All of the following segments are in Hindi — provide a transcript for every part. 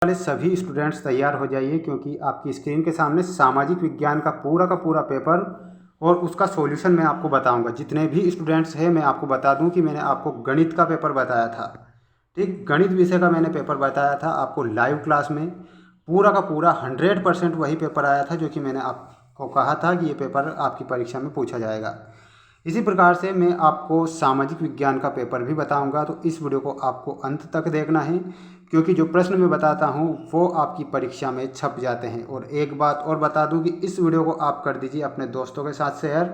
वाले सभी स्टूडेंट्स तैयार हो जाइए, क्योंकि आपकी स्क्रीन के सामने सामाजिक विज्ञान का पूरा पेपर और उसका सॉल्यूशन मैं आपको बताऊंगा। जितने भी स्टूडेंट्स हैं, मैं आपको बता दूं कि मैंने आपको गणित का पेपर बताया था। ठीक, गणित विषय का मैंने पेपर बताया था आपको लाइव क्लास में। पूरा का पूरा 100% वही पेपर आया था जो कि मैंने आपको कहा था कि ये पेपर आपकी परीक्षा में पूछा जाएगा। इसी प्रकार से मैं आपको सामाजिक विज्ञान का पेपर भी बताऊंगा, तो इस वीडियो को आपको अंत तक देखना है, क्योंकि जो प्रश्न मैं बताता हूं वो आपकी परीक्षा में छप जाते हैं। और एक बात और बता दूं कि इस वीडियो को आप कर दीजिए अपने दोस्तों के साथ शेयर,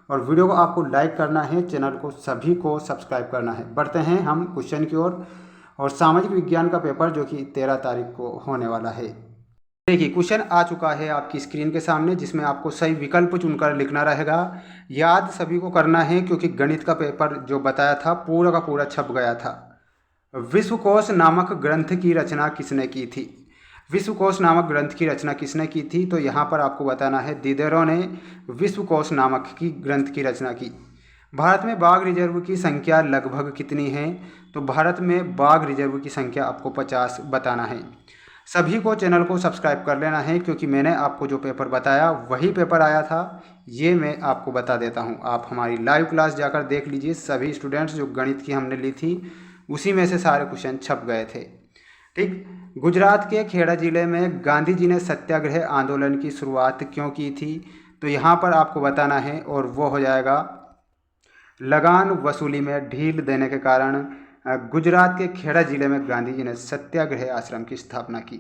और वीडियो को आपको लाइक करना है, चैनल को सभी को सब्सक्राइब करना है। बढ़ते हैं हम क्वेश्चन की ओर। और सामाजिक विज्ञान का पेपर जो कि 13 तारीख को होने वाला है। देखिए, क्वेश्चन आ चुका है आपकी स्क्रीन के सामने, जिसमें आपको सही विकल्प चुनकर लिखना रहेगा। याद सभी को करना है, क्योंकि गणित का पेपर जो बताया था पूरा का पूरा छप गया था। विश्वकोश नामक ग्रंथ की रचना किसने की थी? विश्वकोश नामक ग्रंथ की रचना किसने की थी? तो यहाँ पर आपको बताना है दिदेरो ने विश्वकोश नामक की ग्रंथ की रचना की। भारत में बाघ रिजर्व की संख्या लगभग कितनी है? तो भारत में बाघ रिजर्व की संख्या आपको 50 बताना है। सभी को चैनल को सब्सक्राइब कर लेना है, क्योंकि मैंने आपको जो पेपर बताया वही पेपर आया था। ये मैं आपको बता देता हूँ, आप हमारी लाइव क्लास जाकर देख लीजिए। सभी स्टूडेंट्स जो गणित की हमने ली थी उसी में से सारे क्वेश्चन छप गए थे। ठीक, गुजरात के खेड़ा जिले में गांधी जी ने सत्याग्रह आंदोलन की शुरुआत क्यों की थी? तो यहाँ पर आपको बताना है, और वो हो जाएगा लगान वसूली में ढील देने के कारण गुजरात के खेड़ा जिले में गांधी जी ने सत्याग्रह आश्रम की स्थापना की।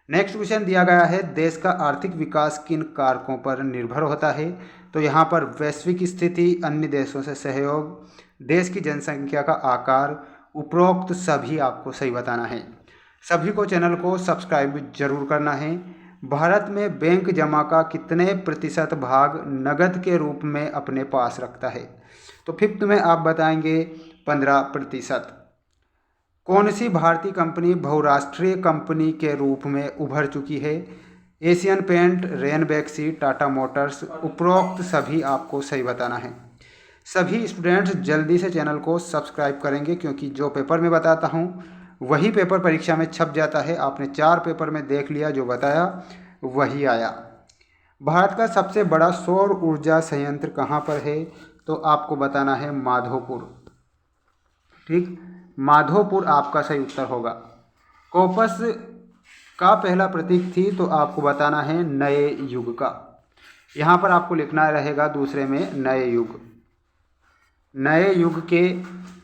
नेक्स्ट क्वेश्चन दिया गया है, देश का आर्थिक विकास किन कारकों पर निर्भर होता है? तो यहाँ पर वैश्विक स्थिति, अन्य देशों से सहयोग, देश की जनसंख्या का आकार, उपरोक्त सभी आपको सही बताना है। सभी को चैनल को सब्सक्राइब जरूर करना है। भारत में बैंक जमा का कितने प्रतिशत भाग नगद के रूप में अपने पास रखता है? तो फिफ्थ में आप बताएंगे 15%। कौन सी भारतीय कंपनी बहुराष्ट्रीय कंपनी के रूप में उभर चुकी है? Asian paint, Ranbaxy, Tata Motors, उपरोक्त सभी आपको सही बताना है। सभी स्टूडेंट्स जल्दी से चैनल को सब्सक्राइब करेंगे, क्योंकि जो पेपर मैं बताता हूँ वही पेपर परीक्षा में छप जाता है। आपने 4 पेपर में देख लिया, जो बताया वही आया। भारत का सबसे बड़ा सौर ऊर्जा संयंत्र कहाँ पर है? तो आपको बताना है माधोपुर। ठीक, माधोपुर आपका सही उत्तर होगा। कोपस का पहला प्रतीक थी, तो आपको बताना है नए युग का। यहाँ पर आपको लिखना रहेगा दूसरे में नए युग। नए युग के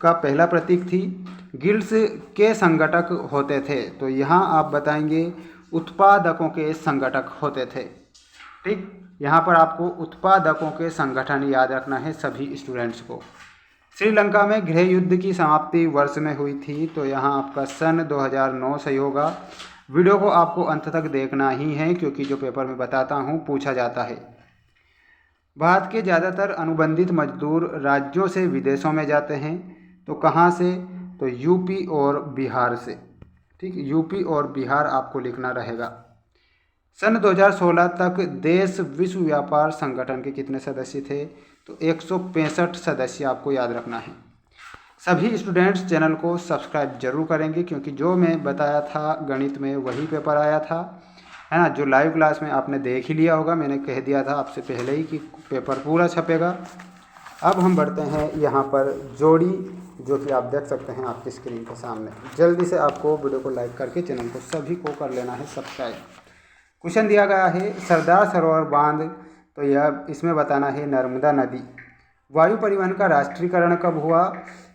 का पहला प्रतीक थी। गिल्ड्स के संगठक होते थे, तो यहाँ आप बताएंगे उत्पादकों के संगठक होते थे। ठीक, यहाँ पर आपको उत्पादकों के संगठन याद रखना है सभी स्टूडेंट्स को। श्रीलंका में गृह युद्ध की समाप्ति वर्ष में हुई थी, तो यहाँ आपका सन 2009 सही होगा। वीडियो को आपको अंत तक देखना ही है, क्योंकि जो पेपर में बताता हूँ पूछा जाता है। भारत के ज़्यादातर अनुबंधित मजदूर राज्यों से विदेशों में जाते हैं, तो कहाँ से? तो यूपी और बिहार से। ठीक, यूपी और बिहार आपको लिखना रहेगा। सन 2016 तक देश विश्व व्यापार संगठन के कितने सदस्य थे? तो 165 सदस्य आपको याद रखना है। सभी स्टूडेंट्स चैनल को सब्सक्राइब जरूर करेंगे, क्योंकि जो मैं बताया था गणित में वही पेपर आया था, है ना। जो लाइव क्लास में आपने देख ही लिया होगा, मैंने कह दिया था आपसे पहले ही कि पेपर पूरा छपेगा। अब हम बढ़ते हैं यहाँ पर जोड़ी, जो कि आप देख सकते हैं आपकी स्क्रीन के सामने। जल्दी से आपको वीडियो को लाइक करके चैनल को सभी को कर लेना है सब्सक्राइब। क्वेश्चन दिया गया है, सरदार सरोवर बांध, तो यह इसमें बताना है नर्मदा नदी। वायु परिवहन का राष्ट्रीयकरण कब हुआ?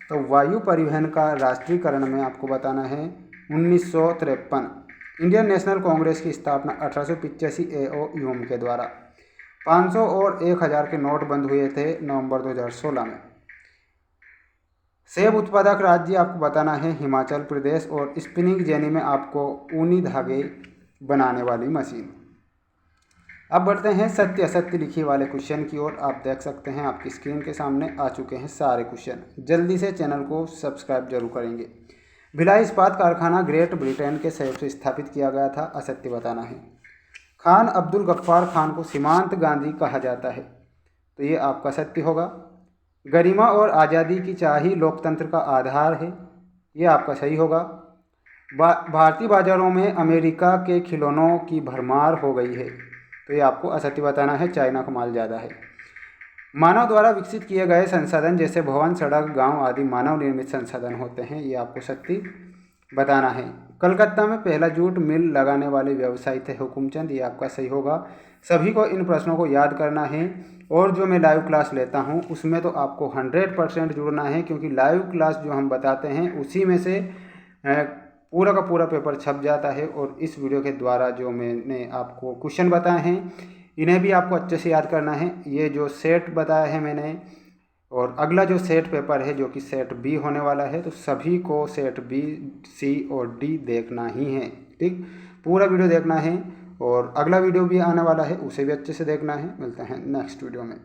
तो वायु परिवहन का राष्ट्रीयकरण में आपको बताना है 1953। इंडियन नेशनल कांग्रेस की स्थापना 1885 A.O. ह्यूम के द्वारा। 500 और 1000 के नोट बंद हुए थे नवंबर 2016 में। सेब उत्पादक राज्य आपको बताना है हिमाचल प्रदेश, और स्पिनिंग जेनी में आपको ऊनी धागे बनाने वाली मशीन। अब बढ़ते हैं सत्य असत्य लिखी वाले क्वेश्चन की ओर। आप देख सकते हैं आपकी स्क्रीन के सामने आ चुके हैं सारे क्वेश्चन। जल्दी से चैनल को सब्सक्राइब जरूर करेंगे। भिलाई इस्पात कारखाना ग्रेट ब्रिटेन के सहयोग से स्थापित किया गया था, असत्य बताना है। खान अब्दुल गफ्फार खान को सीमांत गांधी कहा जाता है, तो ये आपका सत्य होगा। गरिमा और आज़ादी की चाह ही लोकतंत्र का आधार है, ये आपका सही होगा। भारतीय बाज़ारों में अमेरिका के खिलौनों की भरमार हो गई है। तो ये आपको असत्य बताना है, चाइना का माल ज़्यादा है। मानव द्वारा विकसित किए गए संसाधन जैसे भवन, सड़क, गांव आदि मानव निर्मित संसाधन होते हैं। ये आपको सत्य बताना है। कलकत्ता में पहला जूट मिल लगाने वाले व्यवसायी थे हुकुमचंद। ये आपका सही होगा। सभी को इन प्रश्नों को याद करना है और जो मैं लाइव क्लास लेता हूँ उसमें तो आपको 100% जुड़ना है, क्योंकि लाइव क्लास जो हम बताते हैं उसी में से पूरा का पूरा पेपर छप जाता है। और इस वीडियो के द्वारा जो मैंने आपको क्वेश्चन बताए हैं इन्हें भी आपको अच्छे से याद करना है। ये जो सेट बताया है मैंने, और अगला जो सेट पेपर है जो कि सेट बी होने वाला है, तो सभी को सेट बी, सी और डी देखना ही है। ठीक, पूरा वीडियो देखना है। और अगला वीडियो भी आने वाला है, उसे भी अच्छे से देखना है। मिलते हैं नेक्स्ट वीडियो में।